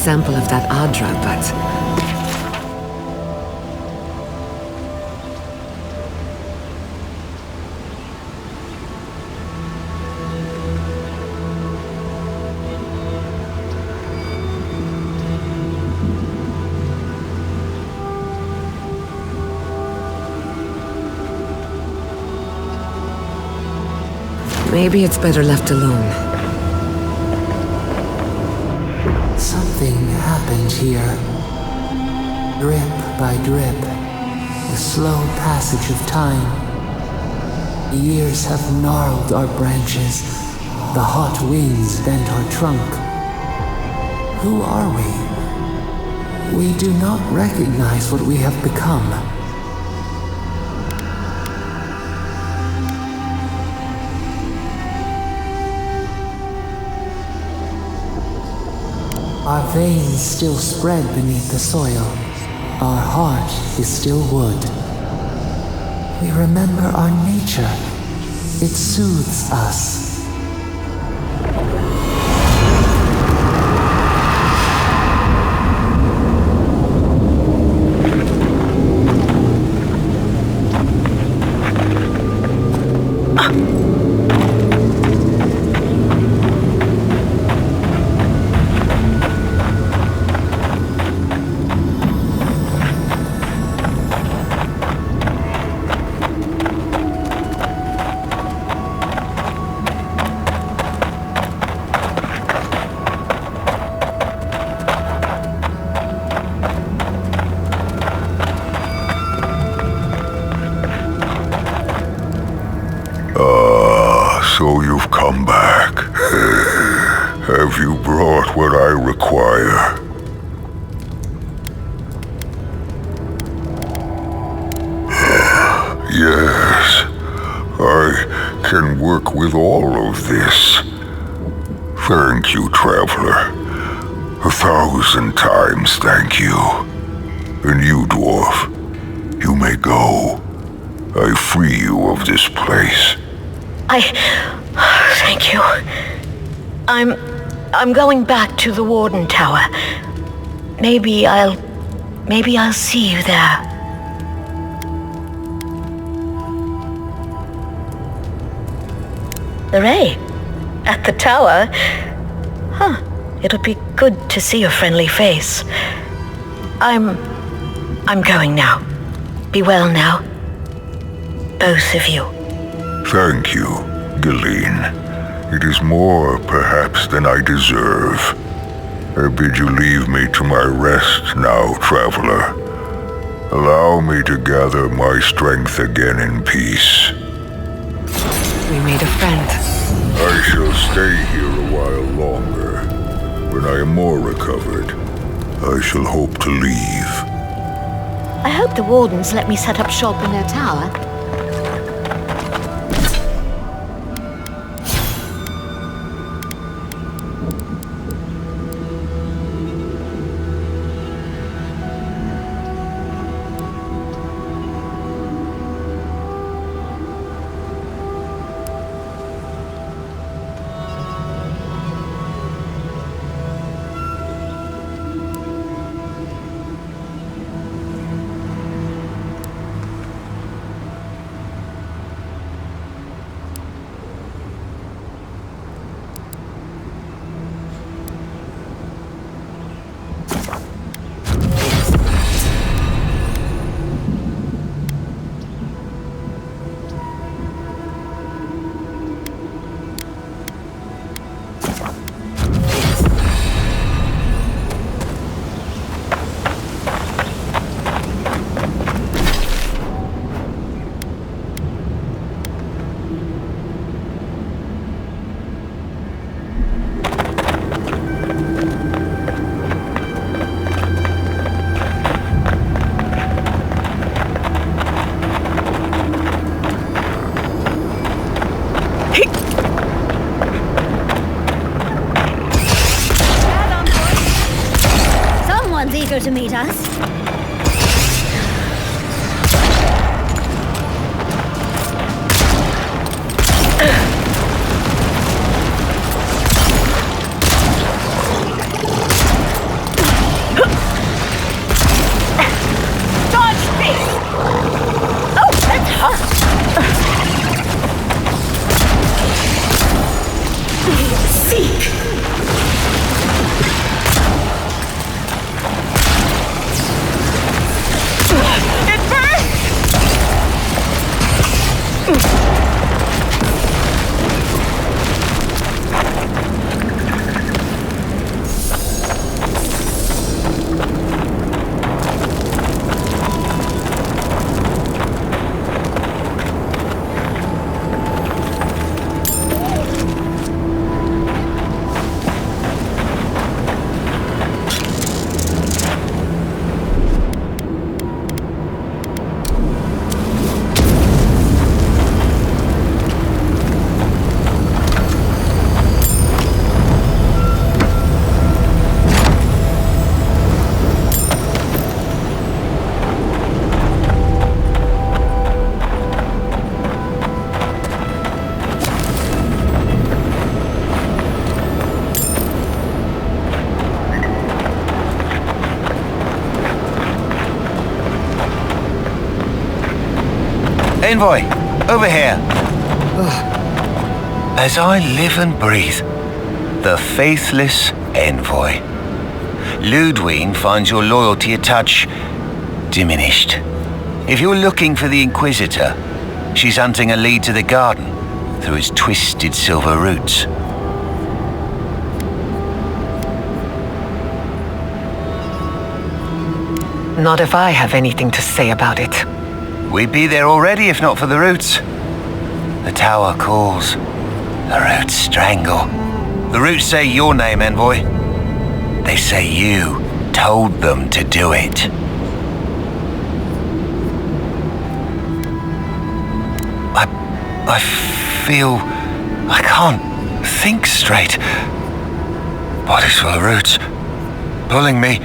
sample of that Adra, but... Maybe it's better left alone. Something happened here. Drip by drip. The slow passage of time. Years have gnarled our branches. The hot winds bent our trunk. Who are we? We do not recognize what we have become. Our veins still spread beneath the soil. Our heart is still wood. We remember our nature. It soothes us. So you've come back. Have you brought what I require? Yes, I can work with all of this. Thank you, traveler. 1,000 times thank you. And you, dwarf, you may go. I free you of this place. Thank you. I'm going back to the Warden Tower. Maybe I'll see you there. The Ray? At the tower? Huh. It'll be good to see your friendly face. I'm going now. Be well now. Both of you. Thank you, Galeen. It is more, perhaps, than I deserve. I bid you leave me to my rest now, traveler. Allow me to gather my strength again in peace. We made a friend. I shall stay here a while longer. When I am more recovered, I shall hope to leave. I hope the Wardens let me set up shop in their tower. Eager to meet us. Envoy, over here. As I live and breathe, the faithless Envoy. Ludwine finds your loyalty a touch diminished. If you're looking for the Inquisitor, she's hunting a lead to the garden through his twisted silver roots. Not if I have anything to say about it. We'd be there already if not for the roots. The tower calls. The roots strangle. The roots say your name, Envoy. They say you told them to do it. I feel I can't think straight. Body's full of roots, pulling me.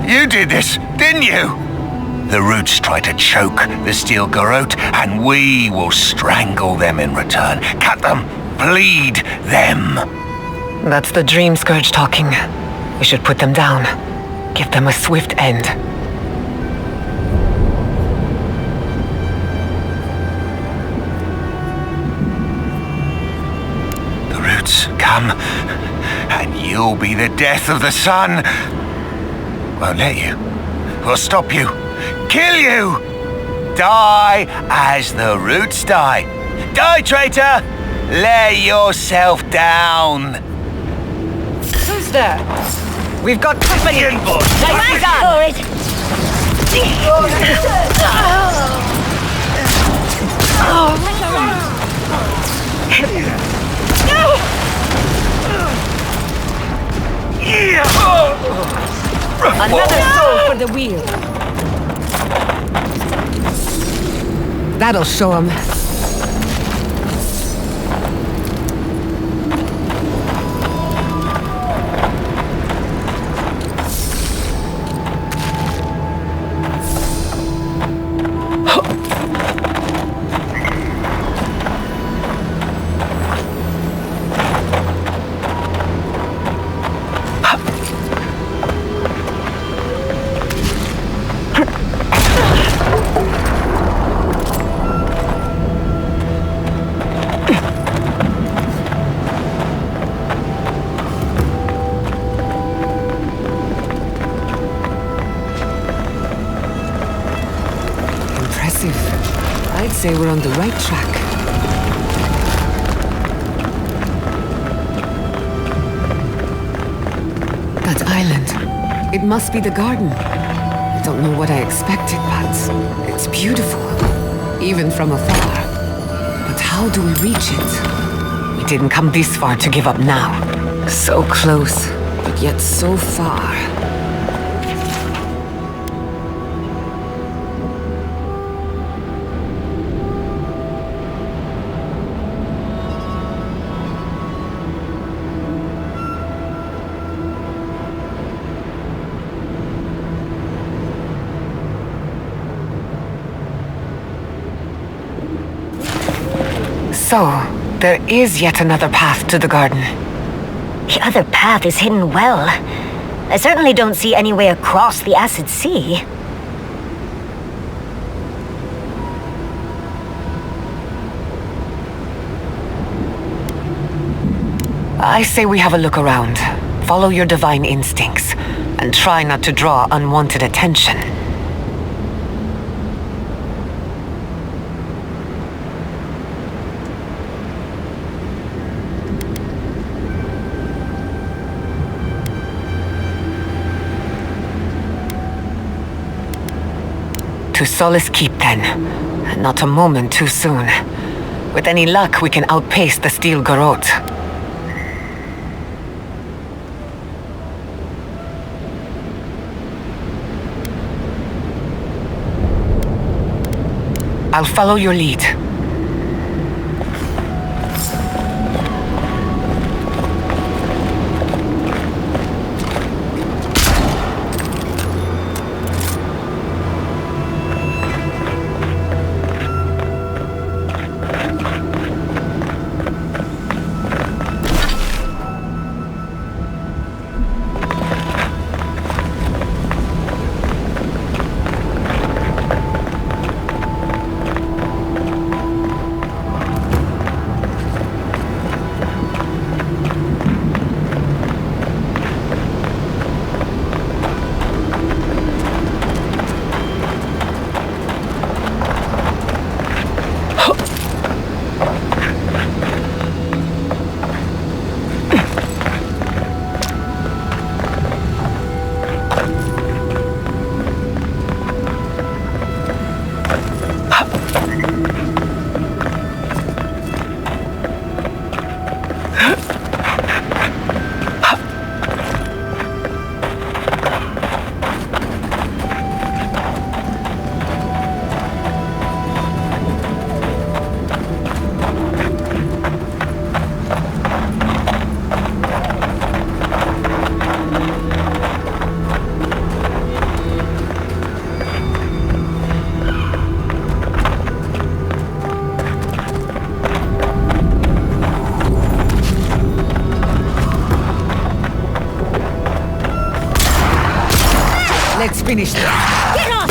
You did this, didn't you? The roots try to choke the steel garrote, and we will strangle them in return. Cut them, bleed them. That's the Dream Scourge talking. We should put them down. Give them a swift end. The roots come, and you'll be the death of the sun. Won't let you. We'll stop you. Kill you! Die as the roots die. Die, traitor! Lay yourself down. Who's there? We've got company. Nicely done. For it. Another soul for the wheel. That'll show him. I'd say we're on the right track. That island. It must be the garden. I don't know what I expected, but it's beautiful. Even from afar. But how do we reach it? We didn't come this far to give up now. So close, but yet so far. So, there is yet another path to the garden. The other path is hidden well. I certainly don't see any way across the acid sea. I say we have a look around. Follow your divine instincts, and try not to draw unwanted attention. To Solace Keep, then. Not a moment too soon. With any luck, we can outpace the steel garrote. I'll follow your lead. finish this. Get off!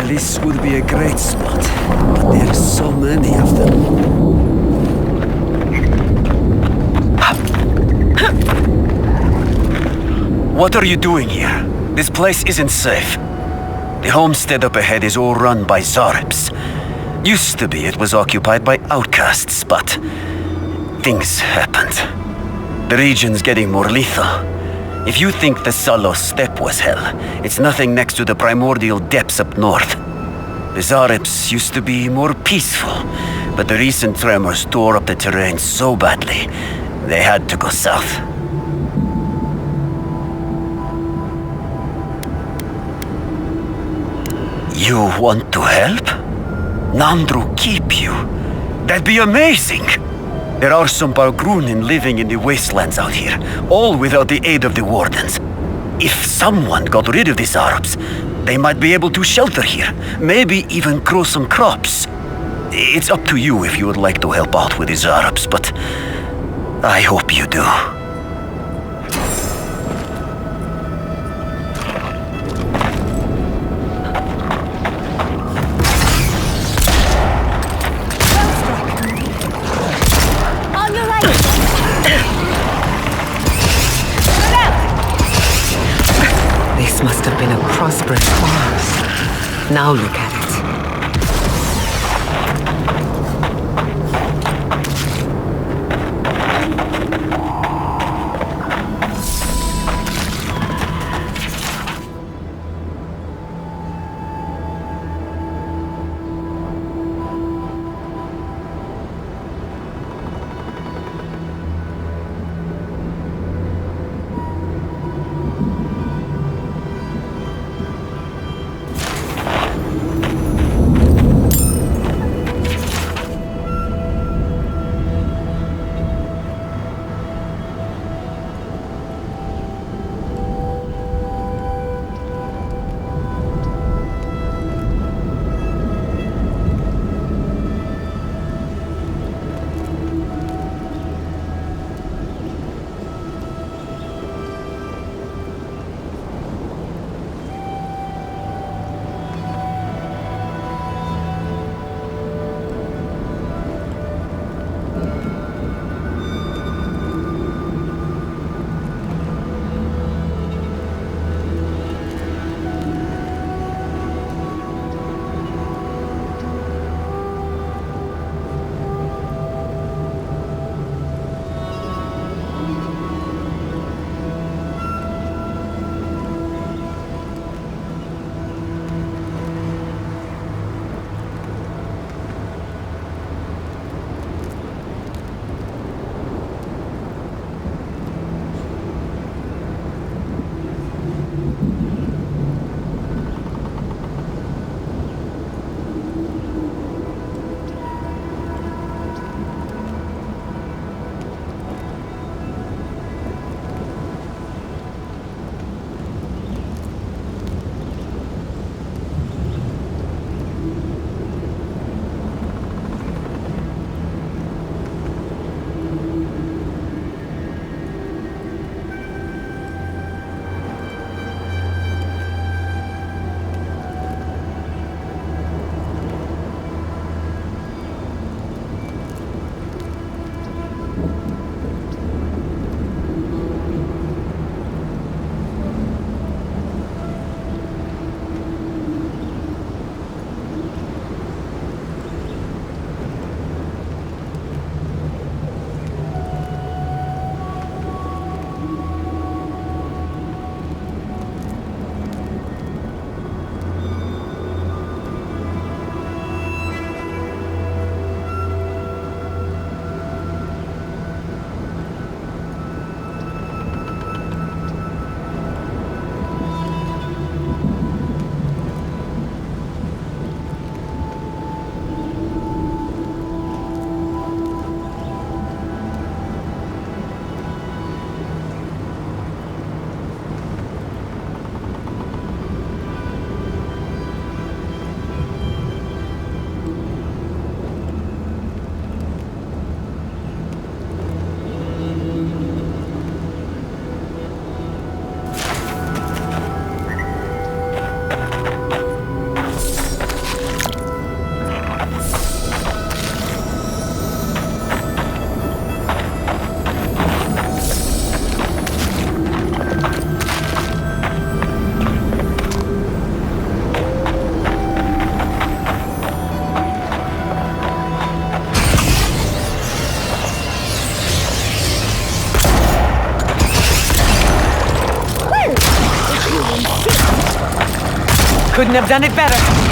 This would be a great spot, but there are so many of them. What are you doing here? This place isn't safe. The homestead up ahead is all run by Zaribs. Used to be it was occupied by outcasts, but things happened. The region's getting more lethal. If you think the Salo steppe was hell, it's nothing next to the primordial depths up north. The Zaribs used to be more peaceful, but the recent tremors tore up the terrain so badly, they had to go south. You want to help? Nandru keep you? That'd be amazing! There are some Balgrunin living in the wastelands out here, all without the aid of the wardens. If someone got rid of these Arabs, they might be able to shelter here, maybe even grow some crops. It's up to you if you would like to help out with these Arabs, but I hope you do. This must have been a prosperous farm. Now look at it. couldn't have done it better.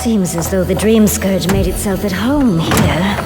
Seems as though the Dream Scourge made itself at home here.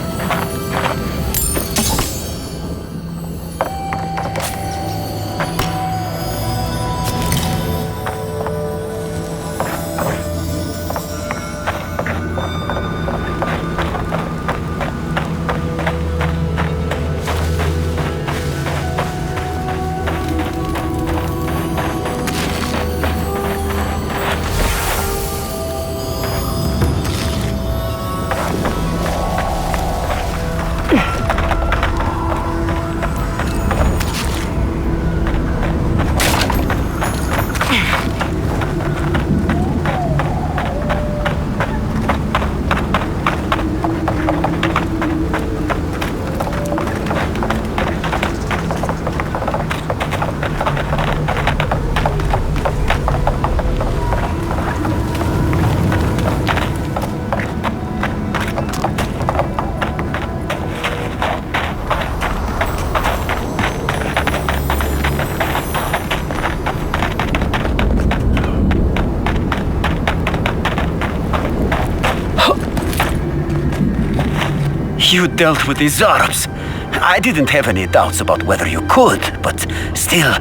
You dealt with these Arabs. I didn't have any doubts about whether you could, but still,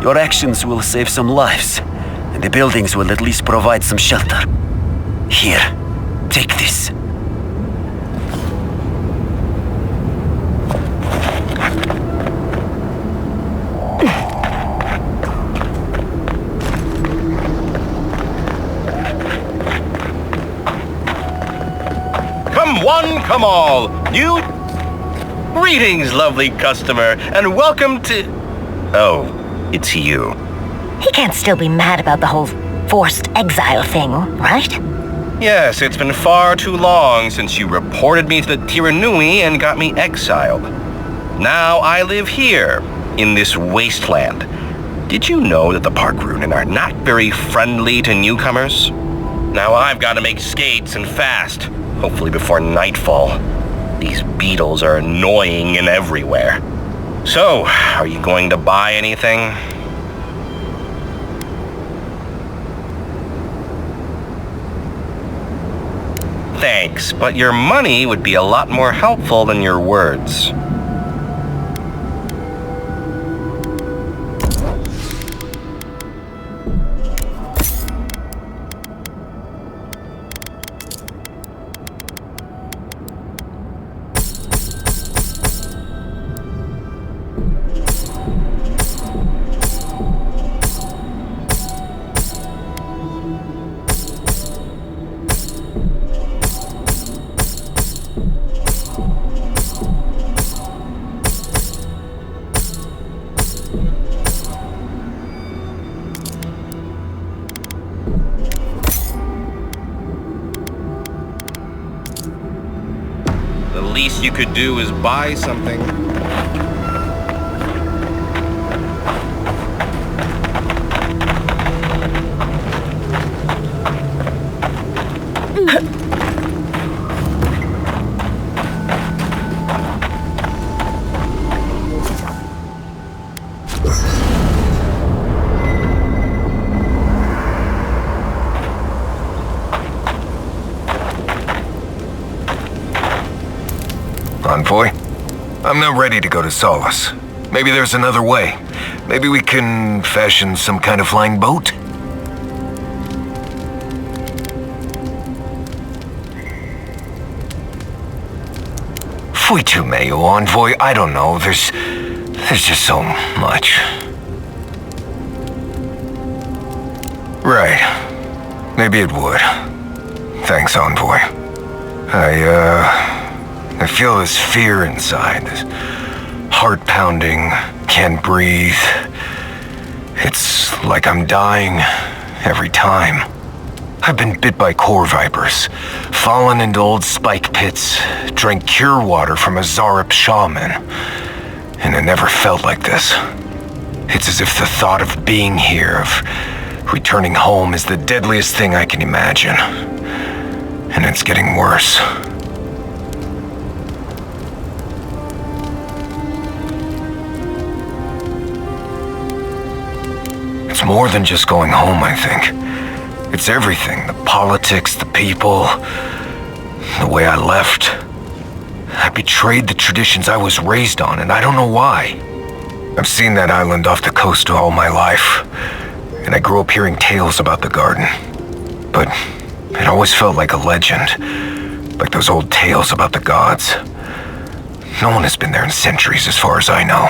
your actions will save some lives, and the buildings will at least provide some shelter. Here, take this. come all. You... Greetings, lovely customer, and welcome to... Oh, it's you. He can't still be mad about the whole forced exile thing, right? Yes, it's been far too long since you reported me to the Tiranui and got me exiled. Now I live here, in this wasteland. Did you know that the Parkrunen are not very friendly to newcomers? Now I've got to make skates and fast, hopefully before nightfall. These beetles are annoying and everywhere. So, are you going to buy anything? Thanks, but your money would be a lot more helpful than your words. The least you could do is buy something. Envoy, I'm not ready to go to Solace. Maybe there's another way. Maybe we can fashion some kind of flying boat? Fui tu meio, Envoy. I don't know. There's just so much. Right. Maybe it would. Thanks, Envoy. I feel this fear inside, this heart pounding, can't breathe. It's like I'm dying every time. I've been bit by core vipers, fallen into old spike pits, drank cure water from a Zarep shaman, and it never felt like this. It's as if the thought of being here, of returning home, is the deadliest thing I can imagine. And it's getting worse. It's more than just going home, I think. It's everything. The politics, the people, the way I left. I betrayed the traditions I was raised on, and I don't know why. I've seen that island off the coast all my life, and I grew up hearing tales about the garden. But it always felt like a legend, like those old tales about the gods. No one has been there in centuries as far as I know.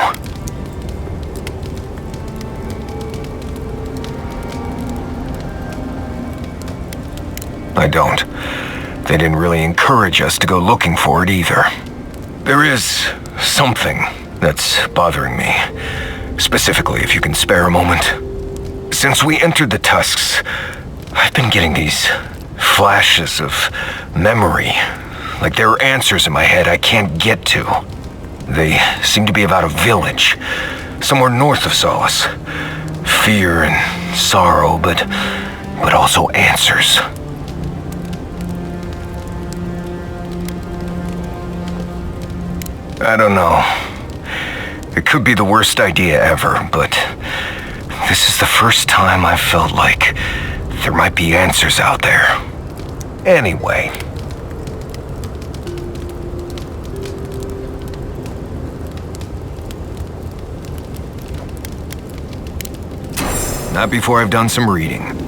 I don't. They didn't really encourage us to go looking for it either. There is something that's bothering me. Specifically, if you can spare a moment. Since we entered the Tusks, I've been getting these flashes of memory. Like there are answers in my head I can't get to. They seem to be about a village, somewhere north of Solace. Fear and sorrow, but also answers. I don't know. It could be the worst idea ever, but this is the first time I've felt like there might be answers out there. Anyway. Not before I've done some reading.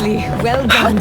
Finally, well done.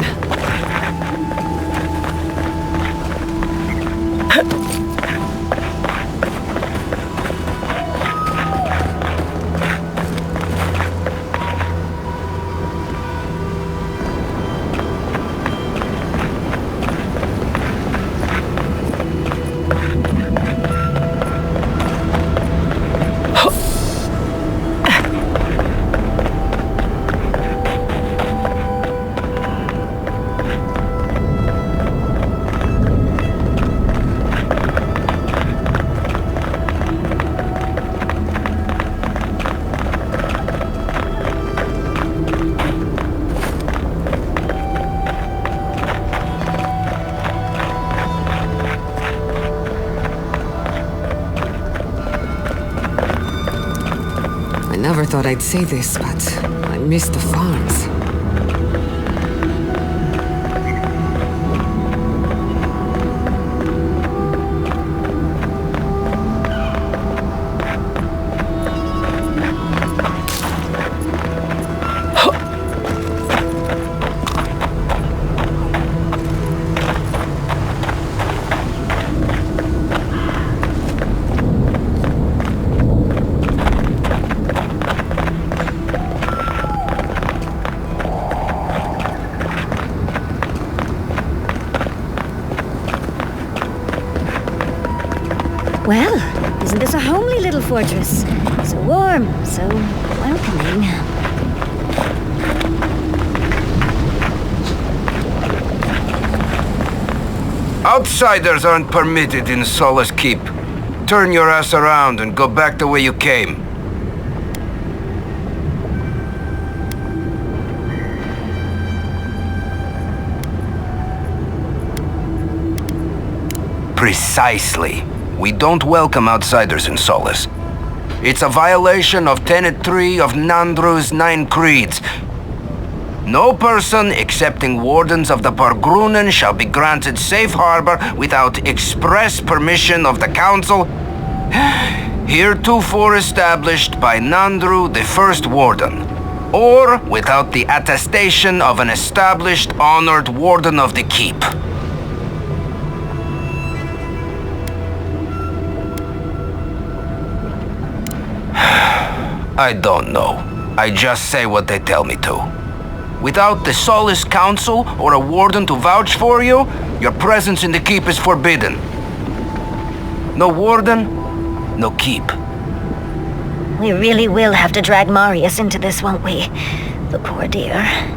I never thought I'd say this, but I miss the farms. Well, isn't this a homely little fortress? So warm, so welcoming. Outsiders aren't permitted in Solace Keep. Turn your ass around and go back the way you came. Precisely. We don't welcome outsiders in Solace. It's a violation of Tenet 3 of Nandru's 9 creeds. No person excepting wardens of the Pargrunen shall be granted safe harbor without express permission of the council heretofore established by Nandru, the first warden, or without the attestation of an established honored warden of the keep. I don't know. I just say what they tell me to. Without the Solace Council or a warden to vouch for you, your presence in the keep is forbidden. No warden, no keep. We really will have to drag Marius into this, won't we? The poor dear.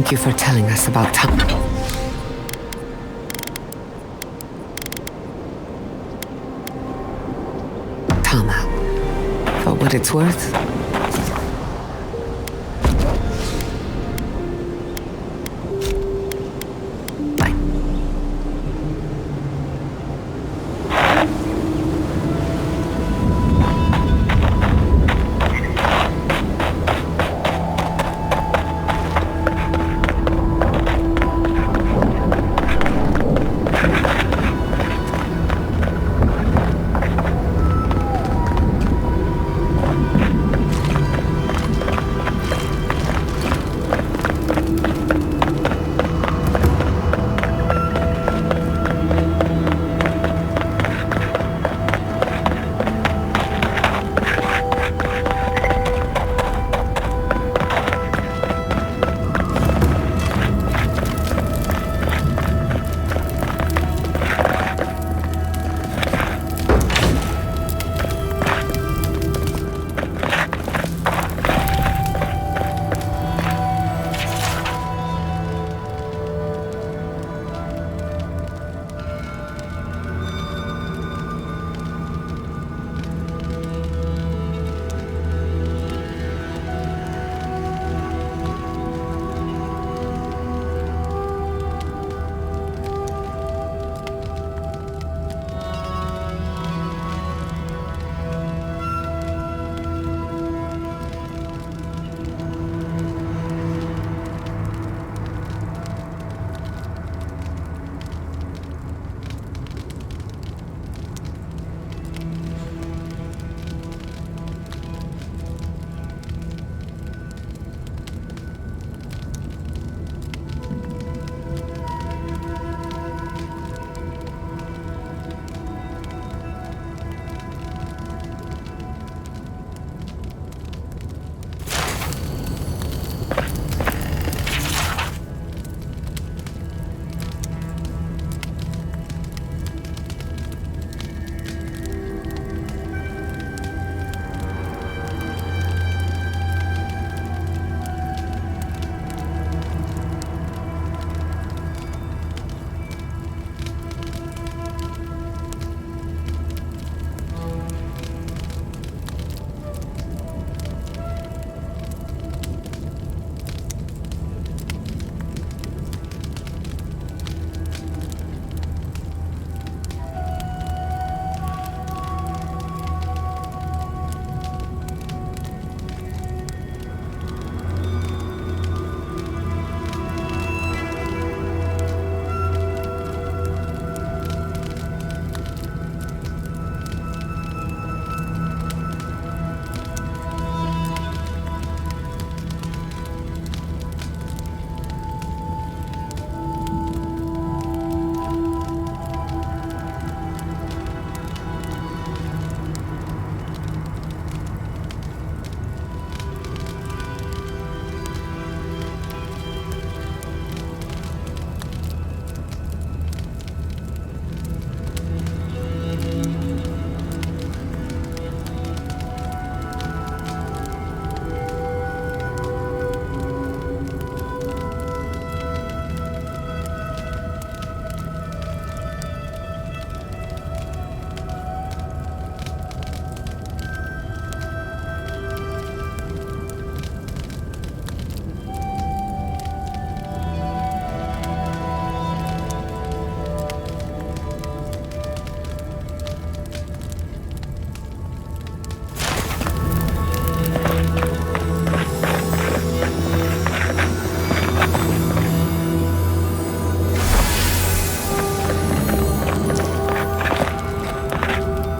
Thank you for telling us about Tama. For what it's worth,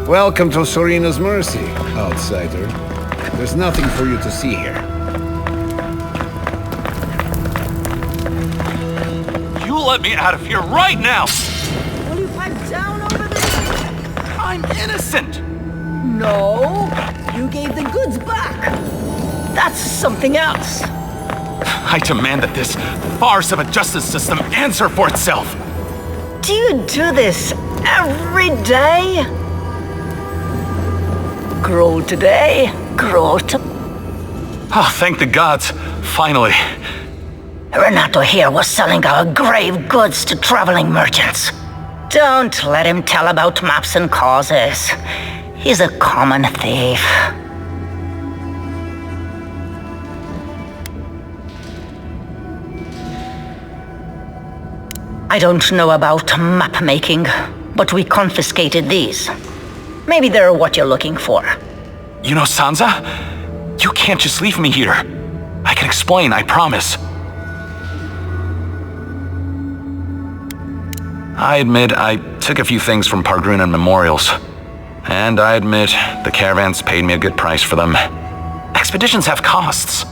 Welcome to Serina's Mercy, outsider. There's nothing for you to see here. You let me out of here right now! Will you pipe down over there? I'm innocent! No, you gave the goods back. That's something else. I demand that this farce of a justice system answer for itself. Do you do this every day? Grow today, grow to... Oh, thank the gods. Finally. Renato here was selling our grave goods to traveling merchants. Don't let him tell about maps and causes. He's a common thief. I don't know about map making, but we confiscated these. Maybe they're what you're looking for. You know, Sansa? You can't just leave me here. I can explain, I promise. I admit I took a few things from Pargrunan memorials. And I admit the caravans paid me a good price for them. Expeditions have costs.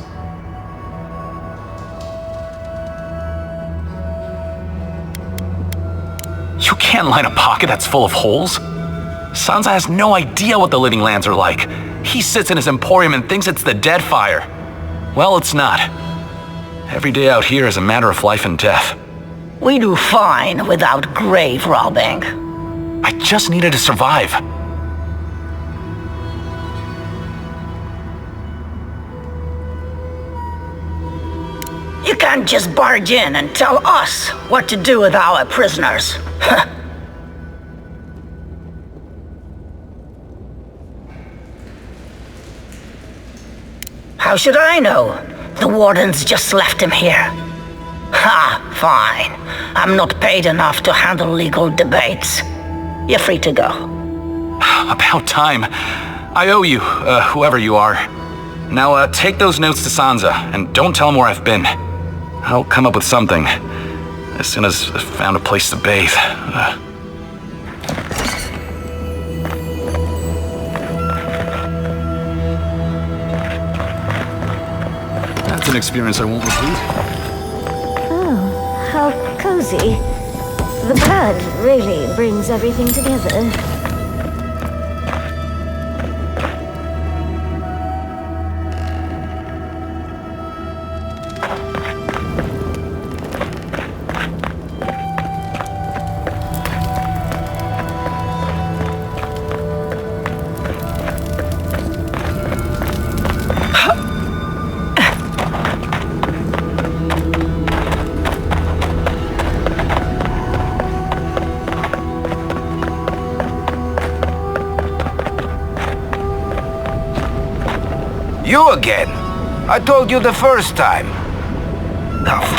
You can't line a pocket that's full of holes. Sansa has no idea what the living lands are like. He sits in his emporium and thinks it's the Deadfire. Well, it's not. Every day out here is a matter of life and death. We do fine without grave robbing. I just needed to survive. You can't just barge in and tell us what to do with our prisoners. How should I know? The wardens just left him here. Ha, fine. I'm not paid enough to handle legal debates. You're free to go. About time. I owe you, whoever you are. Now, take those notes to Sansa, and don't tell him where I've been. I'll come up with something, as soon as I've found a place to bathe. That's an experience I won't repeat. Oh, how cozy. The blood really brings everything together. You again? I told you the first time.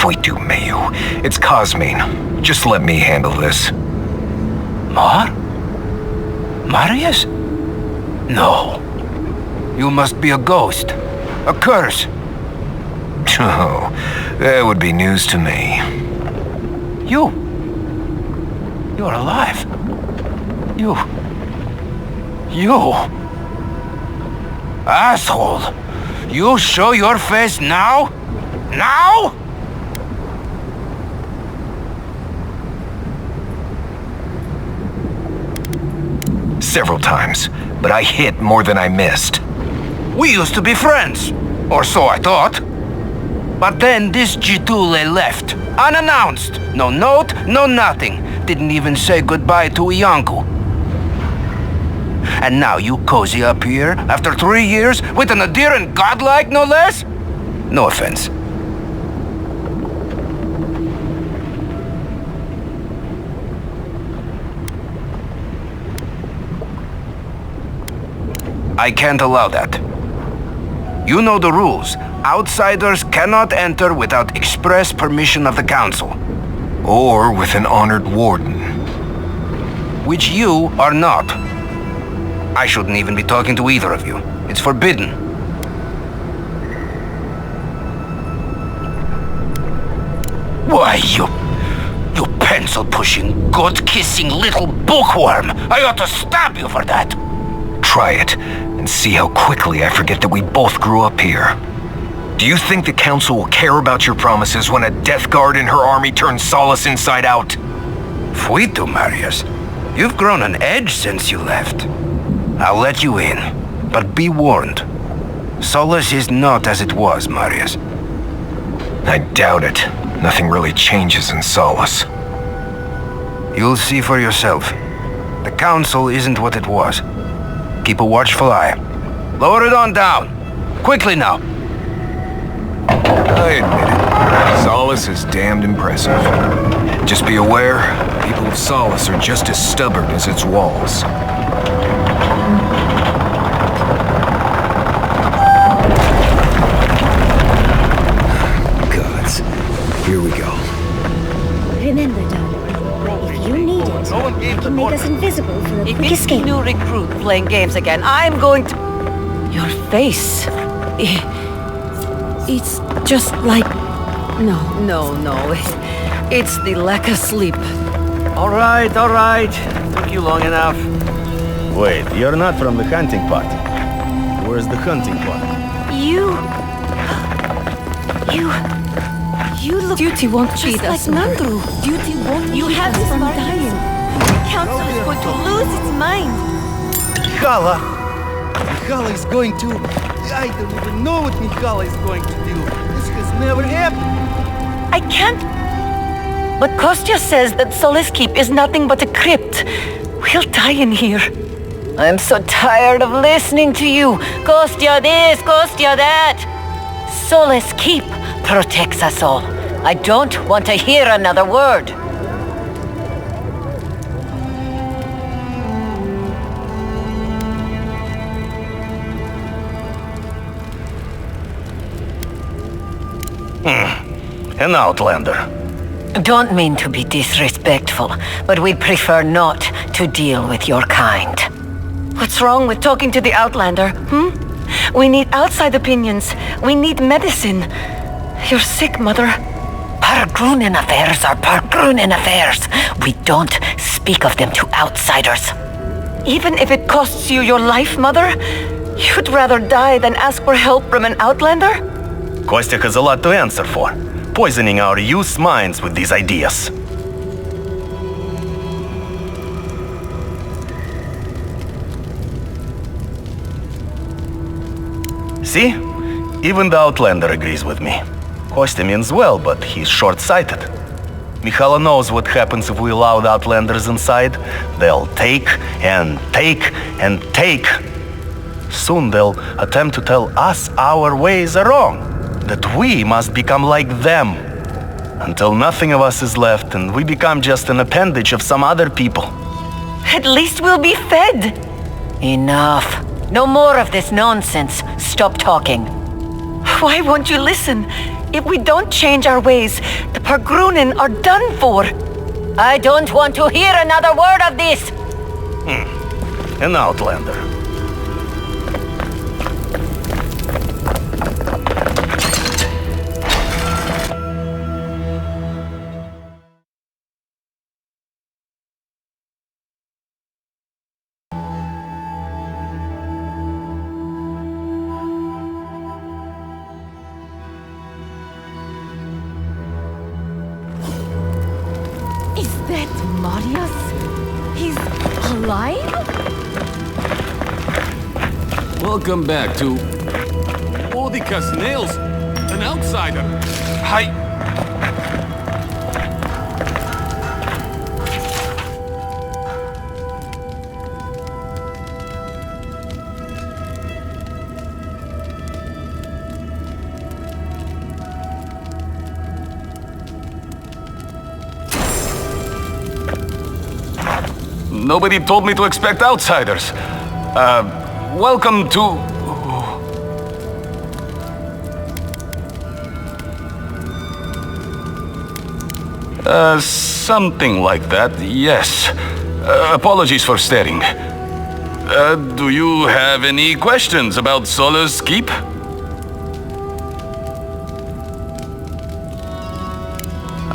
Voitu meu. It's Cosmine. Just let me handle this. Marius? No. You must be a ghost. A curse. Oh, that would be news to me. You're alive. You... Asshole! You show your face now? Now? Several times, but I hit more than I missed. We used to be friends. Or so I thought. But then this Gitule left. Unannounced. No note, no nothing. Didn't even say goodbye to Iancu. And now you cozy up here, after 3 years, with an adherent godlike, no less? No offense. I can't allow that. You know the rules. Outsiders cannot enter without express permission of the council. Or with an honored warden. Which you are not. I shouldn't even be talking to either of you. It's forbidden. Why, you pencil-pushing, god-kissing little bookworm! I ought to stab you for that! Try it, and see how quickly I forget that we both grew up here. Do you think the council will care about your promises when a death guard in her army turns Solace inside out? Fuito, Marius. You've grown an edge since you left. I'll let you in, but be warned. Solace is not as it was, Marius. I doubt it. Nothing really changes in Solace. You'll see for yourself. The council isn't what it was. Keep a watchful eye. Lower it on down. Quickly now. I admit it. Solace is damned impressive. Just be aware, people of Solace are just as stubborn as its walls. Gods. Here we go. Remember, darling, if you need it, you can make us invisible for a If quick it's the escape. new recruit playing games again, I'm going to... Your face... It's just like... No. It's the lack of sleep. All right. Took you long enough. Wait, you're not from the hunting party. Where's the hunting party? You look... Duty won't cheat us, like Nandru. Duty won't You have this from dying. The council is going to lose its mind. Mikhaila is going to... I don't even know what Mikhaila is going to do. This has never happened. I can't... But Kostya says that Solace Keep is nothing but a crypt. We'll die in here. I'm so tired of listening to you. Kostya this, Kostya that. Solace Keep protects us all. I don't want to hear another word. An outlander. Don't mean to be disrespectful, but we'd prefer not to deal with your kind. What's wrong with talking to the Outlander, We need outside opinions. We need medicine. You're sick, Mother. Pargrunen affairs are Pargrunen affairs. We don't speak of them to outsiders. Even if it costs you your life, Mother, you'd rather die than ask for help from an Outlander? Kostya has a lot to answer for, poisoning our youth's minds with these ideas. See? Even the Outlander agrees with me. Kostya means well, but he's short-sighted. Mikhaila knows what happens if we allow the Outlanders inside. They'll take and take and take. Soon they'll attempt to tell us our ways are wrong, that we must become like them, until nothing of us is left and we become just an appendage of some other people. At least we'll be fed. Enough. No more of this nonsense. Stop talking. Why won't you listen? If we don't change our ways, the Pargrunen are done for. I don't want to hear another word of this. An Outlander. Is that Marius? He's alive? Welcome back to... Odica's nails! An outsider! Hi! Nobody told me to expect outsiders. Welcome to... something like that, yes. Apologies for staring. Do you have any questions about Solace Keep?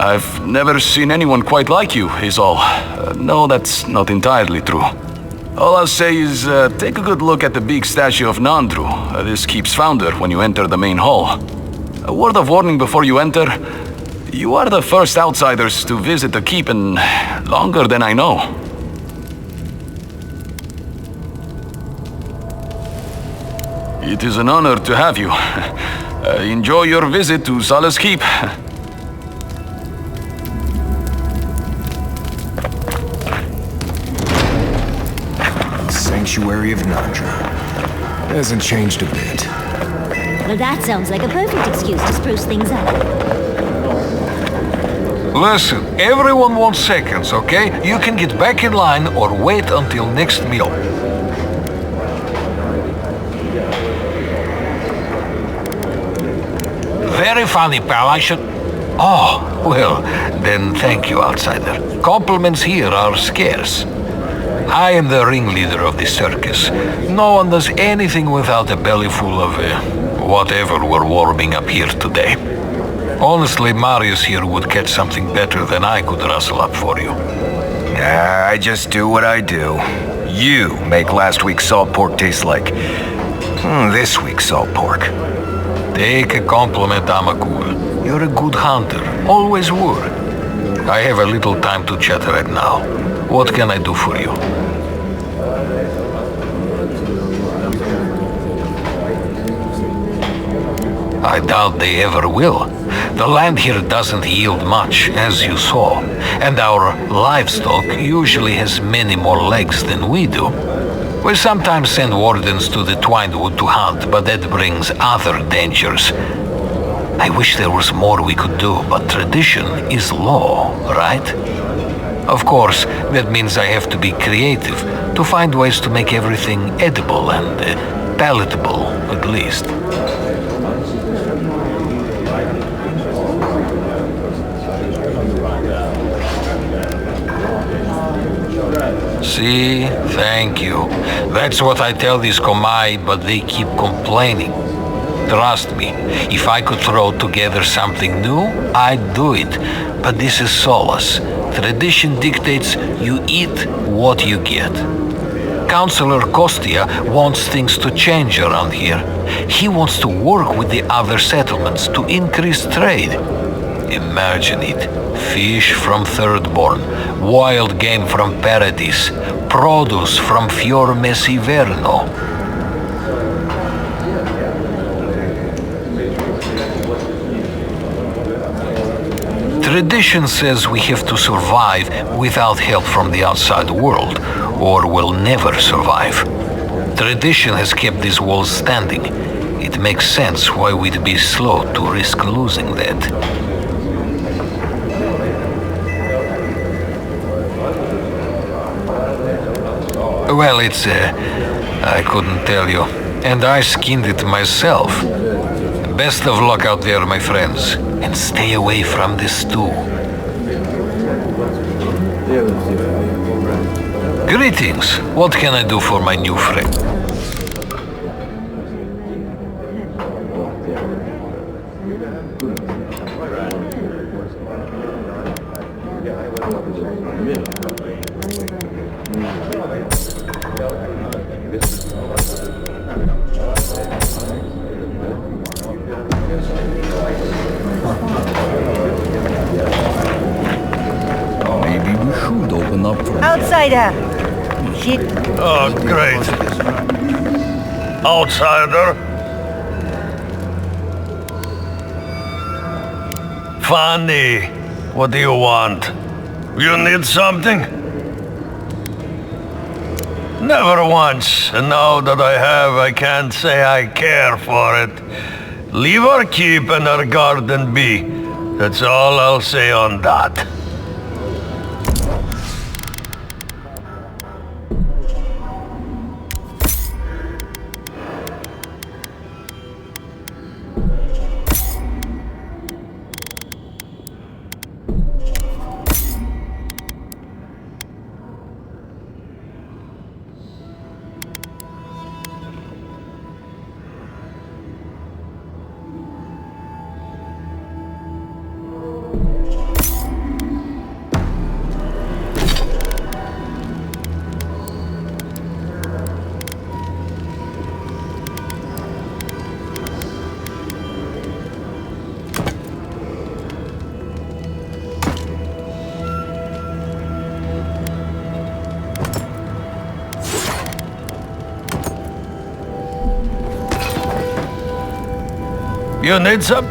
I've never seen anyone quite like you, is all. No, that's not entirely true. All I'll say is, take a good look at the big statue of Nandru, this keep's founder, when you enter the main hall. A word of warning before you enter. You are the first outsiders to visit the keep in longer than I know. It is an honor to have you. Enjoy your visit to Solace Keep. Sanctuary of Nandru. Hasn't changed a bit. Well, that sounds like a perfect excuse to spruce things up. Listen, everyone wants seconds, okay? You can get back in line or wait until next meal. Very funny, pal. I should... Oh, well, then thank you, outsider. Compliments here are scarce. I am the ringleader of this circus. No one does anything without a belly full of whatever we're warming up here today. Honestly, Marius here would catch something better than I could rustle up for you. I just do what I do. You make last week's salt pork taste like this week's salt pork. Take a compliment, Amakul. You're a good hunter. Always were. I have a little time to chat right now. What can I do for you? I doubt they ever will. The land here doesn't yield much, as you saw, and our livestock usually has many more legs than we do. We sometimes send wardens to the Twined Wood to hunt, but that brings other dangers. I wish there was more we could do, but tradition is law, right? Of course, that means I have to be creative, to find ways to make everything edible and palatable, at least. See? Thank you. That's what I tell these Komai, but they keep complaining. Trust me, if I could throw together something new, I'd do it. But this is Solace. Tradition dictates you eat what you get. Councillor Kostia wants things to change around here. He wants to work with the other settlements to increase trade. Imagine it. Fish from Thirdborn, wild game from Paradis, produce from Fior Messiverno. Tradition says we have to survive without help from the outside world, or we'll never survive. Tradition has kept these walls standing. It makes sense why we'd be slow to risk losing that. Well, it's, I couldn't tell you. And I skinned it myself. Best of luck out there, my friends. And stay away from the stew. Greetings. What can I do for my new friend? Outsider! Oh, great. Outsider? Funny. What do you want? You need something? Never once, and now that I have, I can't say I care for it. Leave our keep and our garden be. That's all I'll say on that. You need some?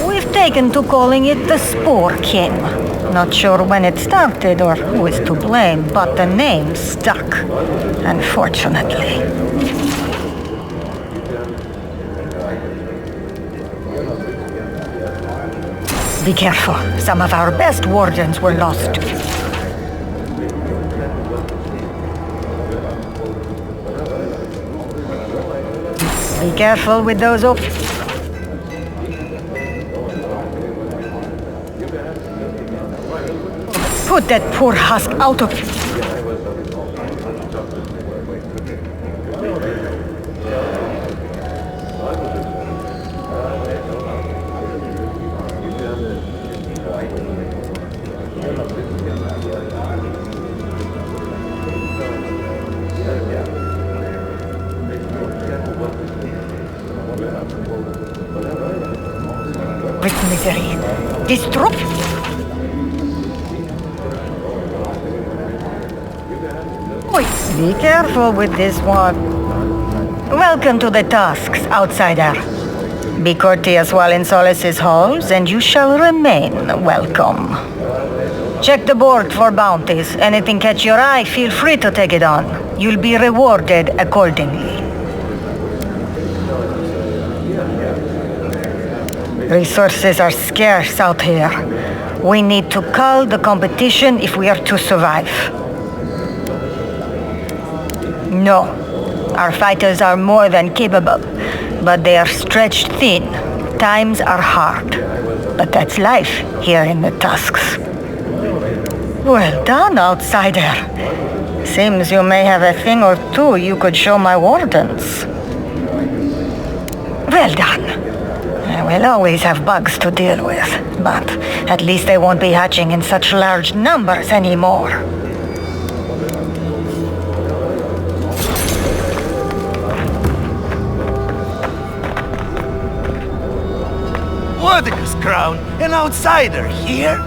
We've taken to calling it the Spore King. Not sure when it started or who is to blame, but the name stuck, unfortunately. Be careful. Some of our best wardens were lost. Be careful with those Put that poor husk out of... With misery. Disrupt... Be careful with this one. Welcome to the Tusks, outsider. Be courteous while in Solace's halls, and you shall remain welcome. Check the board for bounties. Anything catch your eye, feel free to take it on. You'll be rewarded accordingly. Resources are scarce out here. We need to cull the competition if we are to survive. No, our fighters are more than capable, but they are stretched thin. Times are hard, but that's life here in the Tusks. Well done, outsider. Seems you may have a thing or two you could show my wardens. Well done. We'll always have bugs to deal with, but at least they won't be hatching in such large numbers anymore. Warden's crown, an outsider here?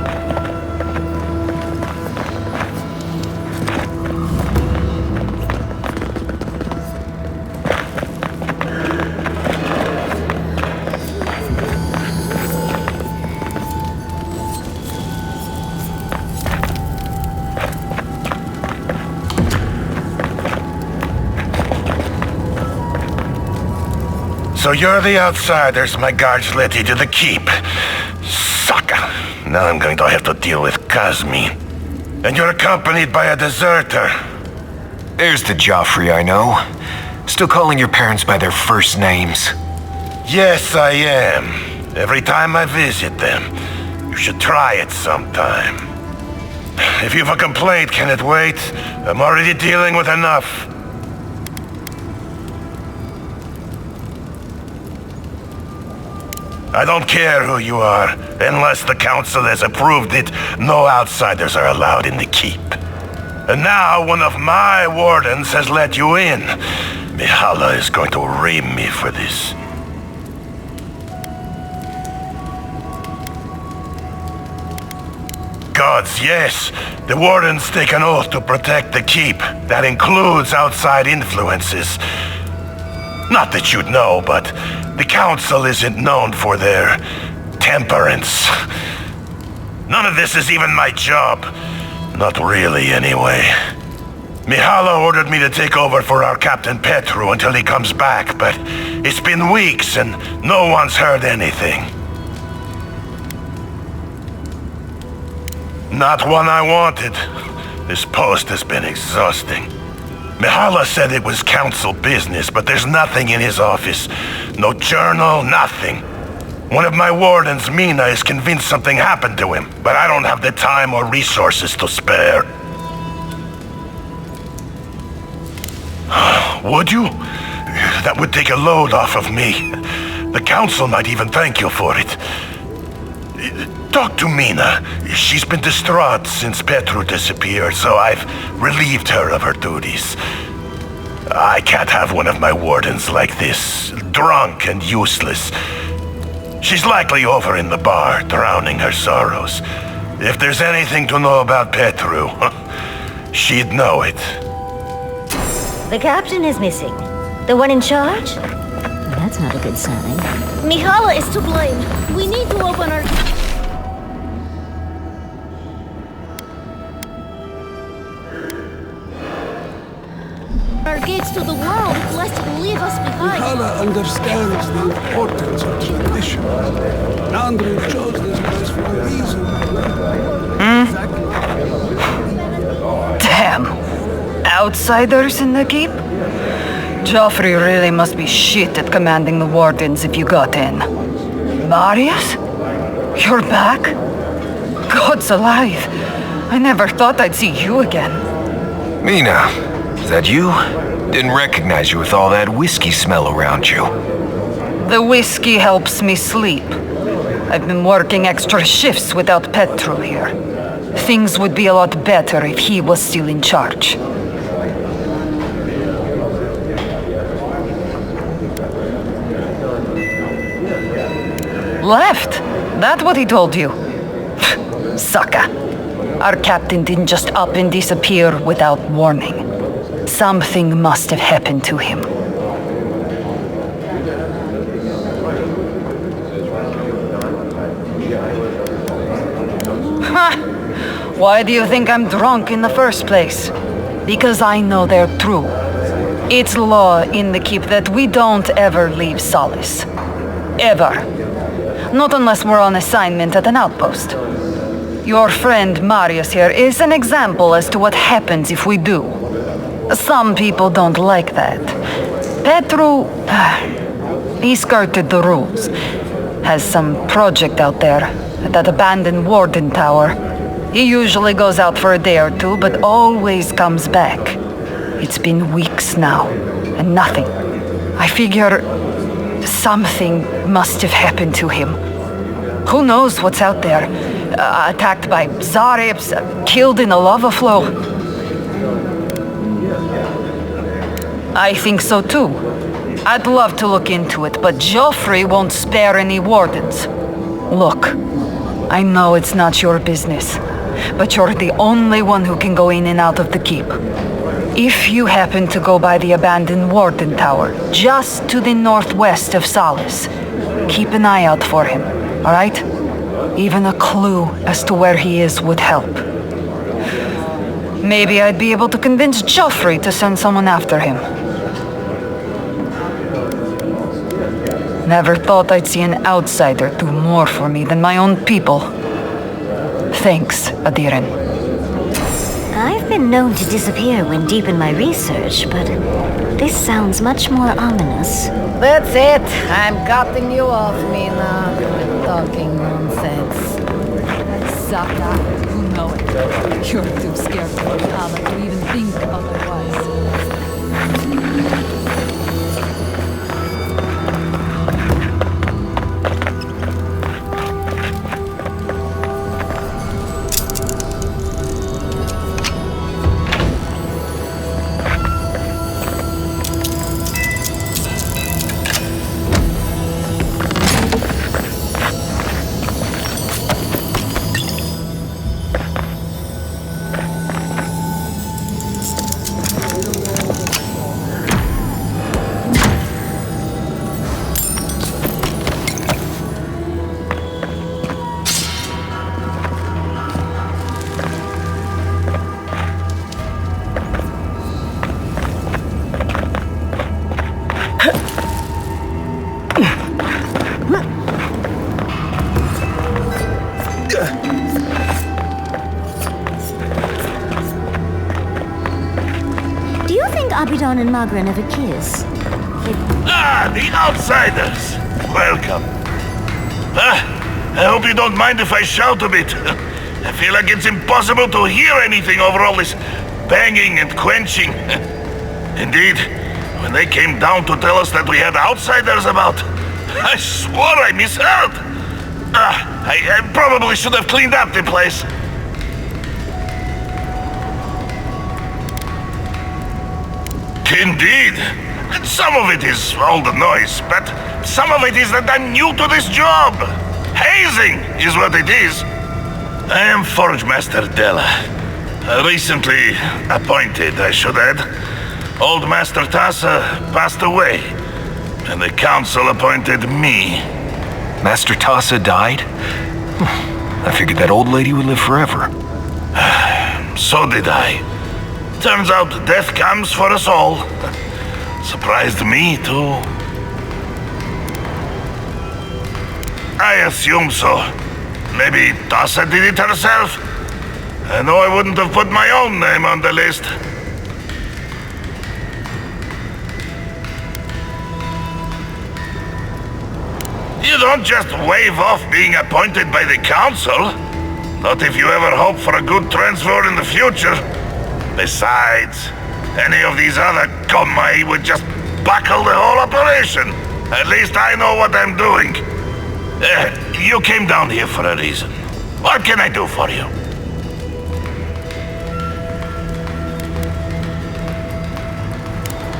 So you're the outsiders my guards led you to the keep. Sucker. Now I'm going to have to deal with Kazmi. And you're accompanied by a deserter. There's the Joffrey I know. Still calling your parents by their first names. Yes, I am. Every time I visit them. You should try it sometime. If you've a complaint, can it wait? I'm already dealing with enough. I don't care who you are. Unless the council has approved it, no outsiders are allowed in the keep. And now one of my wardens has let you in. Mihala is going to ream me for this. Gods, yes. The wardens take an oath to protect the keep. That includes outside influences. Not that you'd know, but the council isn't known for their temperance. None of this is even my job. Not really, anyway. Mihala ordered me to take over for our Captain Petru until he comes back, but it's been weeks and no one's heard anything. Not one I wanted. This post has been exhausting. Mihala said it was council business, but there's nothing in his office. No journal, nothing. One of my wardens, Mina, is convinced something happened to him, but I don't have the time or resources to spare. Would you? That would take a load off of me. The council might even thank you for it. Talk to Mina. She's been distraught since Petru disappeared, so I've relieved her of her duties. I can't have one of my wardens like this, drunk and useless. She's likely over in the bar, drowning her sorrows. If there's anything to know about Petru, she'd know it. The captain is missing. The one in charge? That's That's not a good sign. Mihala is to blame. We need to open our gates to the world, lest it leave us behind. Mihala understands the importance of tradition. Nandru chose this place for a reason. Damn. Outsiders in the keep? Joffrey really must be shit at commanding the wardens if you got in. Marius? You're back? God's alive. I never thought I'd see you again. Mina, is that you? Didn't recognize you with all that whiskey smell around you. The whiskey helps me sleep. I've been working extra shifts without Petru here. Things would be a lot better if he was still in charge. Left? That what he told you? Sucker. Our captain didn't just up and disappear without warning. Something must have happened to him. Why do you think I'm drunk in the first place? Because I know they're true. It's law in the keep that we don't ever leave Solace. Ever. Not unless we're on assignment at an outpost. Your friend Marius here is an example as to what happens if we do. Some people don't like that. Petru, he skirted the rules. Has some project out there at that abandoned warden tower. He usually goes out for a day or two, but always comes back. It's been weeks now, and nothing. I figure something must have happened to him. Who knows what's out there? Attacked by Zaribs, killed in a lava flow. I think so too. I'd love to look into it, but Joffrey won't spare any wardens. Look, I know it's not your business, but you're the only one who can go in and out of the keep. If you happen to go by the abandoned warden tower, just to the northwest of Solace, keep an eye out for him, all right? Even a clue as to where he is would help. Maybe I'd be able to convince Joffrey to send someone after him. Never thought I'd see an outsider do more for me than my own people. Thanks, Adiren. I've been known to disappear when deep in my research, but this sounds much more ominous. That's it. I'm cutting you off, Mina, with talking nonsense. Sucker, you know it. You're too scared for Mihala to even think otherwise. Abidon and Magra never kiss. Ah, the outsiders! Welcome. I hope you don't mind if I shout a bit. I feel like it's impossible to hear anything over all this banging and quenching. Indeed, when they came down to tell us that we had outsiders about, I swore I misheard. I probably should have cleaned up the place. Indeed. Some of it is all the noise, but some of it is that I'm new to this job. Hazing is what it is. I am Forge Master Della. Recently appointed, I should add. Old Master Tassa passed away. and the council appointed me. Master Tassa died? I figured that old lady would live forever. So did I. Turns out death comes for us all. Surprised me, too. I assume so. Maybe Tassa did it herself. I know I wouldn't have put my own name on the list. You don't just wave off being appointed by the council. Not if you ever hope for a good transfer in the future. Besides, any of these other komai would just buckle the whole operation. At least I know what I'm doing. You came down here for a reason. What can I do for you?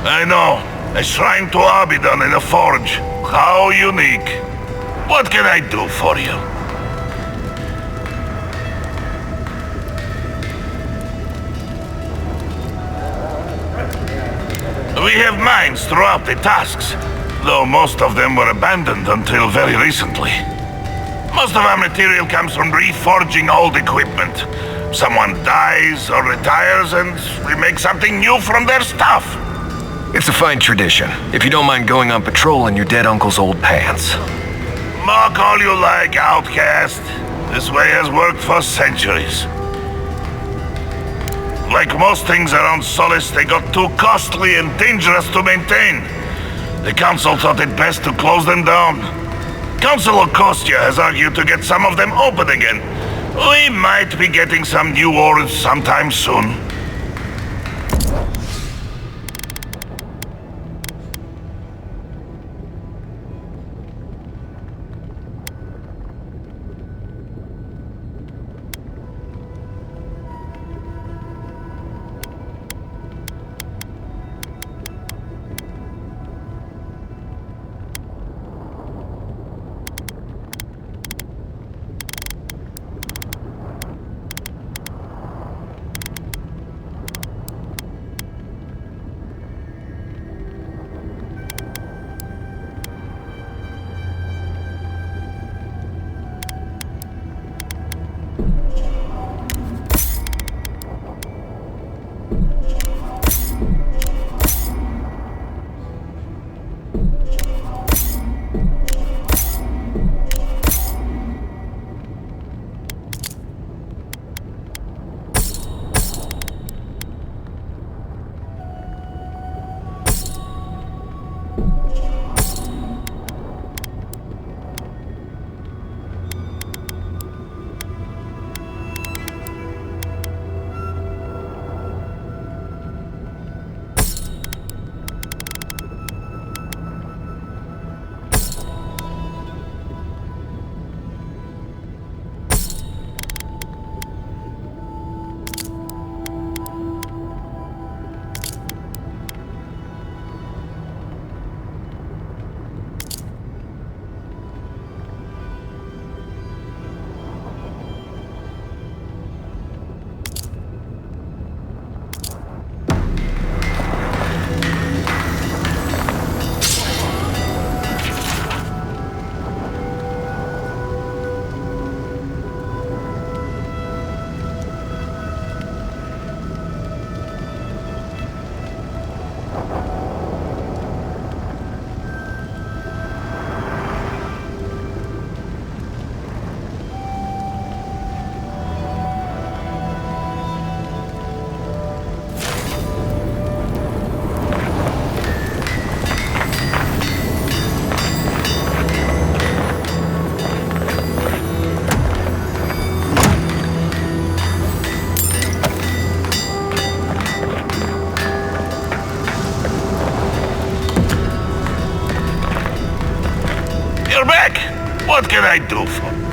I know. A shrine to Abidan in a forge. How unique. What can I do for you? We have mines throughout the tasks, though most of them were abandoned until very recently. Most of our material comes from reforging old equipment. Someone dies or retires and we make something new from their stuff. It's a fine tradition, if you don't mind going on patrol in your dead uncle's old pants. Mock all you like, outcast. This way has worked for centuries. Like most things around Solace, they got too costly and dangerous to maintain. The council thought it best to close them down. Councilor Kostya has argued to get some of them open again. We might be getting some new ores sometime soon. What can I do for you?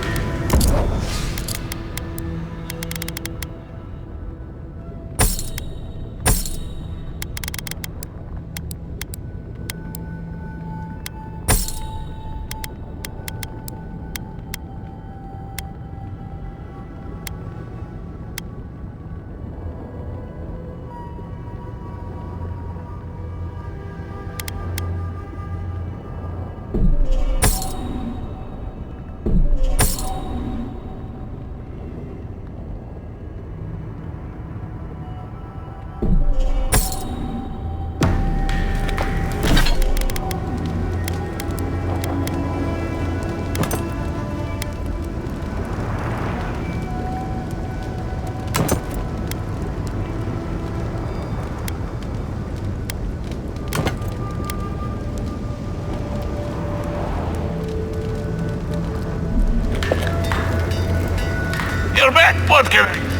You're back. What can I...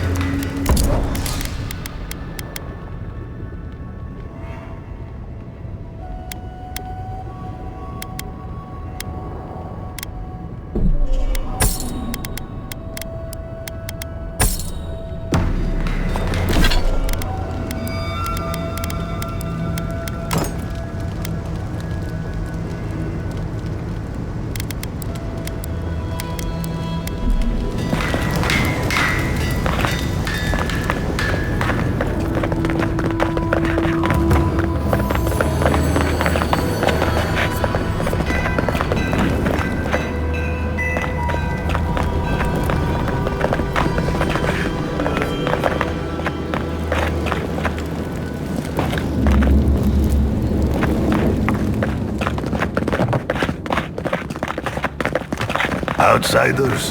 Outsiders,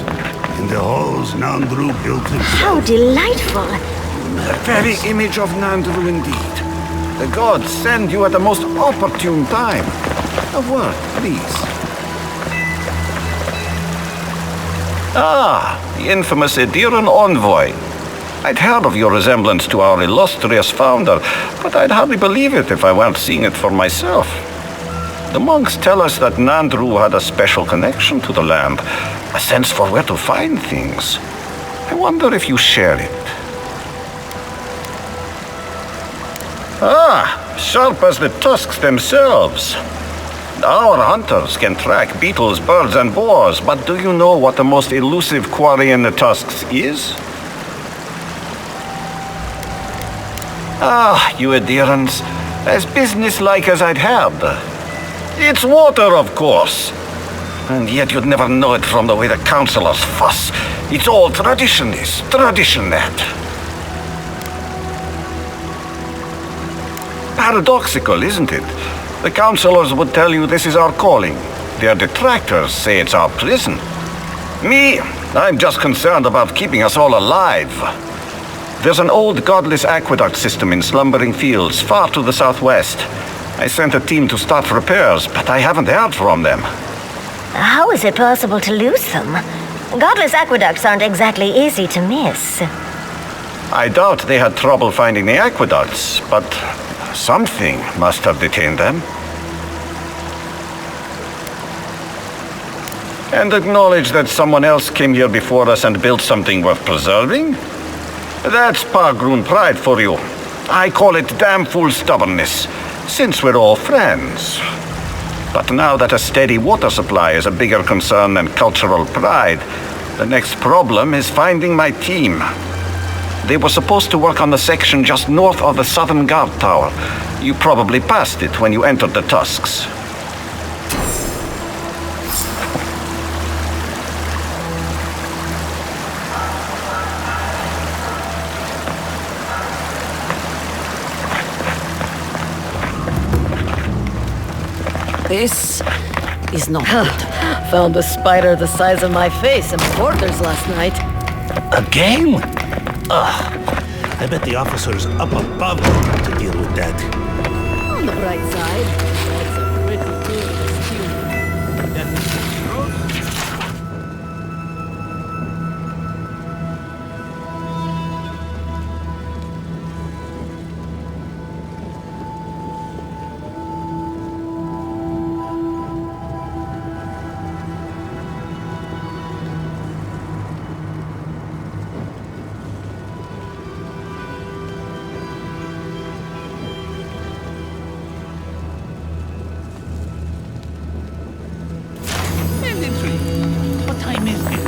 in the halls Nandru built himself. How delightful! The very image of Nandru indeed. The gods send you at the most opportune time. A word, please. Ah, the infamous Ediran envoy. I'd heard of your resemblance to our illustrious founder, but I'd hardly believe it if I weren't seeing it for myself. The monks tell us that Nandru had a special connection to the land, a sense for where to find things. I wonder if you share it. Ah, sharp as the tusks themselves. Our hunters can track beetles, birds, and boars, but do you know what the most elusive quarry in the tusks is? Ah, you adherents, as businesslike as I'd heard. It's water, of course. And yet you'd never know it from the way the councillors fuss. It's all tradition, this, tradition that. Paradoxical, isn't it? The councillors would tell you this is our calling. Their detractors say it's our prison. Me, I'm just concerned about keeping us all alive. There's an old godless aqueduct system in slumbering fields far to the southwest. I sent a team to start repairs, but I haven't heard from them. How is it possible to lose them? Godless aqueducts aren't exactly easy to miss. I doubt they had trouble finding the aqueducts, but something must have detained them. And acknowledge that someone else came here before us and built something worth preserving? That's Pargroon pride for you. I call it damn fool stubbornness, since we're all friends. But now that a steady water supply is a bigger concern than cultural pride, the next problem is finding my team. They were supposed to work on the section just north of the southern guard tower. You probably passed it when you entered the Tusks. This is not good. Found a spider the size of my face in my quarters last night. Again? Ugh. I bet the officers up above have to deal with that. On the bright side, that's a pretty good stew. What time is it?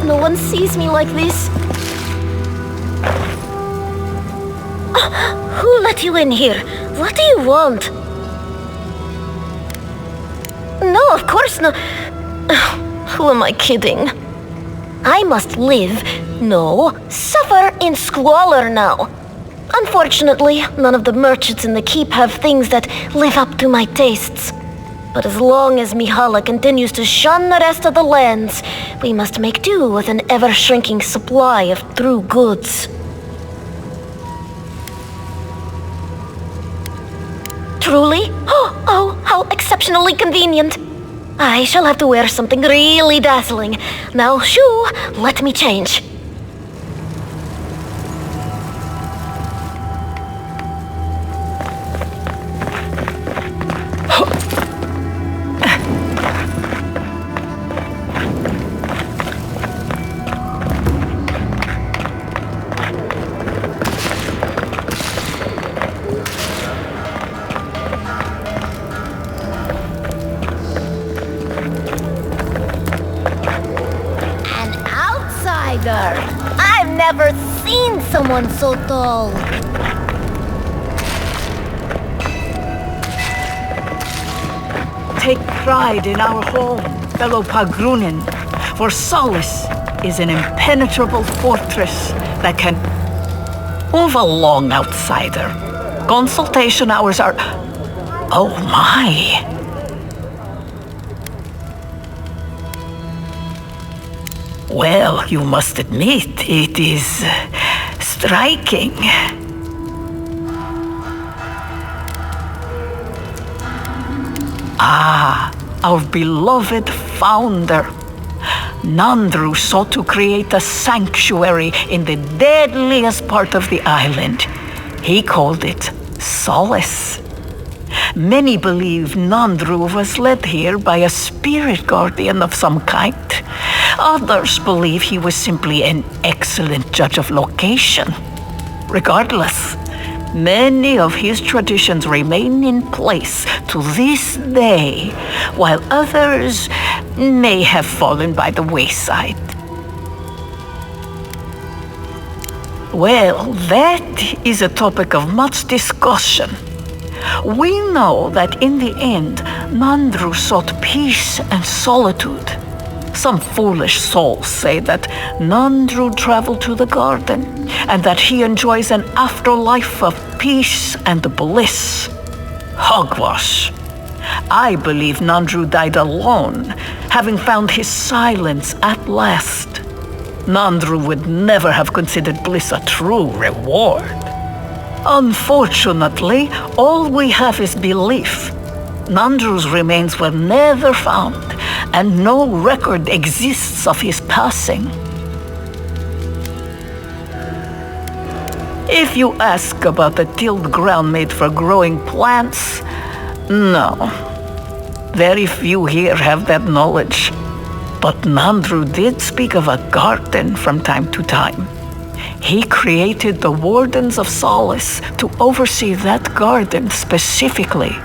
No one sees me like this. Who let you in here? What do you want? No, of course not. Who am I kidding? I must live, no, suffer in squalor now. Unfortunately, none of the merchants in the keep have things that live up to my tastes. But as long as Mihala continues to shun the rest of the lands, we must make do with an ever-shrinking supply of true goods. Truly? Oh, how exceptionally convenient. I shall have to wear something really dazzling. Now, shoo, let me change. I've never seen someone so tall. Take pride in our home, fellow Pagrunin, for Solace is an impenetrable fortress that can... Move along, outsider. Consultation hours are... Oh my! Well, you must admit, it is striking. Ah, our beloved founder. Nandru sought to create a sanctuary in the deadliest part of the island. He called it Solace. Many believe Nandru was led here by a spirit guardian of some kind. Others believe he was simply an excellent judge of location. Regardless, many of his traditions remain in place to this day, while others may have fallen by the wayside. Well, that is a topic of much discussion. We know that in the end, Nandru sought peace and solitude. Some foolish souls say that Nandru traveled to the garden and that he enjoys an afterlife of peace and bliss. Hogwash. I believe Nandru died alone, having found his silence at last. Nandru would never have considered bliss a true reward. Unfortunately, all we have is belief. Nandru's remains were never found, and no record exists of his passing. If you ask about the tilled ground made for growing plants, no. Very few here have that knowledge. But Nandru did speak of a garden from time to time. He created the Wardens of Solace to oversee that garden specifically.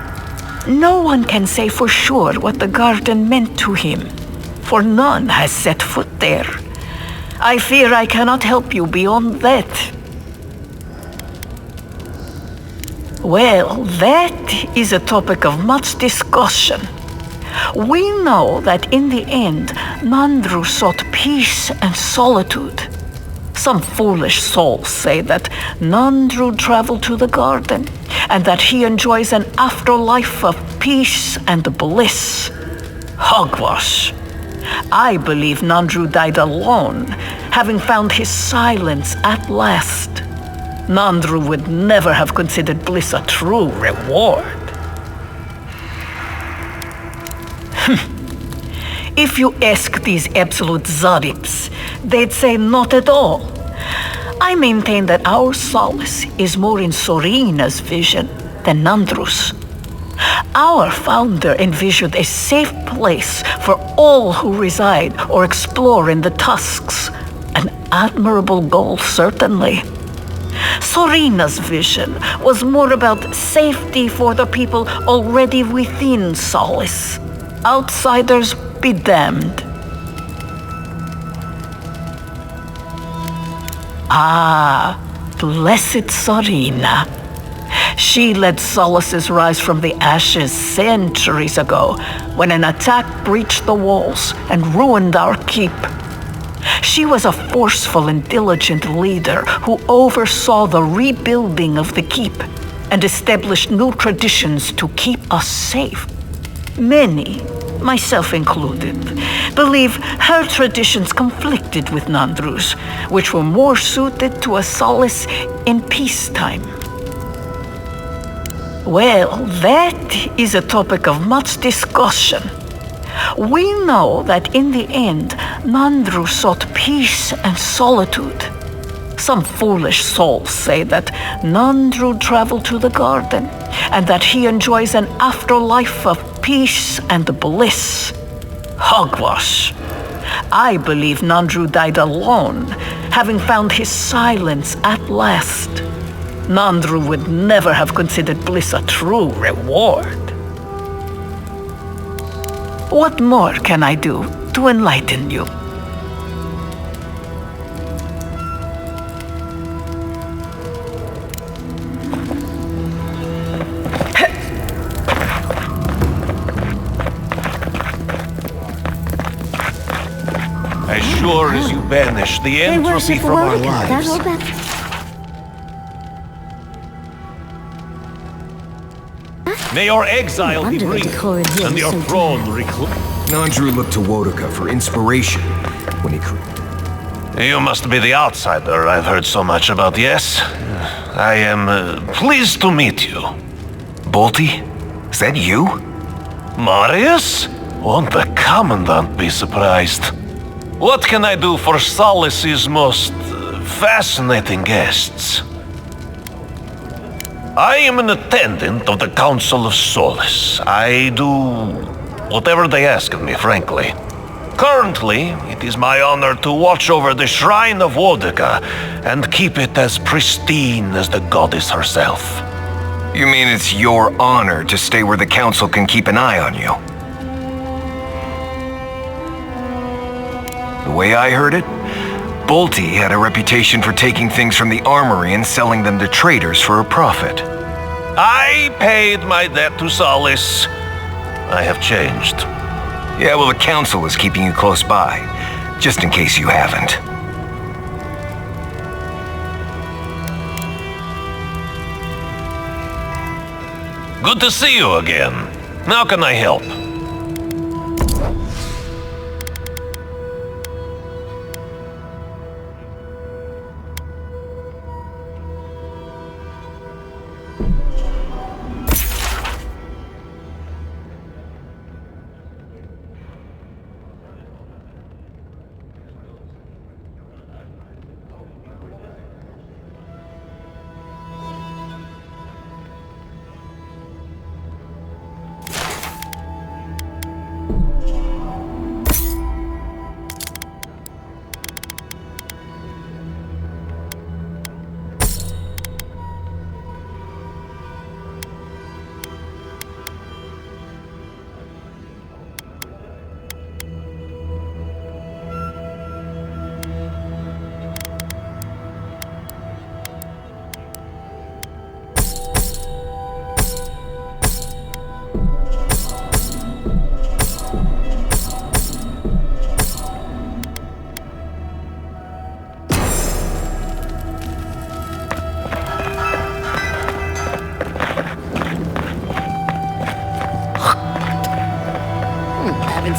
No one can say for sure what the garden meant to him, for none has set foot there. I fear I cannot help you beyond that. Well, that is a topic of much discussion. We know that in the end, Nandru sought peace and solitude. Some foolish souls say that Nandru traveled to the garden and that he enjoys an afterlife of peace and bliss. Hogwash. I believe Nandru died alone, having found his silence at last. Nandru would never have considered bliss a true reward. If you ask these absolute Zarips, they'd say not at all. I maintain that our solace is more in Sorina's vision than Nandru's. Our founder envisioned a safe place for all who reside or explore in the Tusks. An admirable goal, certainly. Sorina's vision was more about safety for the people already within Solace. Outsiders be damned. Ah, blessed Sorina. She led Solace's rise from the ashes centuries ago, when an attack breached the walls and ruined our keep. She was a forceful and diligent leader who oversaw the rebuilding of the keep and established new traditions to keep us safe. Many, myself included, believe her traditions conflicted with Nandru's, which were more suited to a solace in peacetime. Well, that is a topic of much discussion. We know that in the end, Nandru sought peace and solitude. Some foolish souls say that Nandru traveled to the garden and that he enjoys an afterlife of peace and bliss. Hogwash. I believe Nandru died alone, having found his silence at last. Nandru would never have considered bliss a true reward. What more can I do to enlighten you? As sure as you banish the entropy from our lives. May your exile be brief, and your throne recluse. Nandru looked to Wodaka for inspiration when he created. You must be the outsider I've heard so much about, yes? I am pleased to meet you. Bolty? Is that you? Marius? Won't the Commandant be surprised? What can I do for Solace's most fascinating guests? I am an attendant of the Council of Solace. I do whatever they ask of me, frankly. Currently, it is my honor to watch over the Shrine of Wodaka and keep it as pristine as the goddess herself. You mean it's your honor to stay where the Council can keep an eye on you? The way I heard it, Bolty had a reputation for taking things from the armory and selling them to traders for a profit. I paid my debt to Solace. I have changed. Yeah, well, the Council is keeping you close by, just in case you haven't. Good to see you again. How can I help?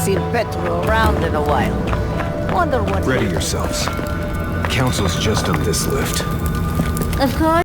Seen Petro around in a while. Wonder what. Ready yourselves. Council's just up this lift. Of course.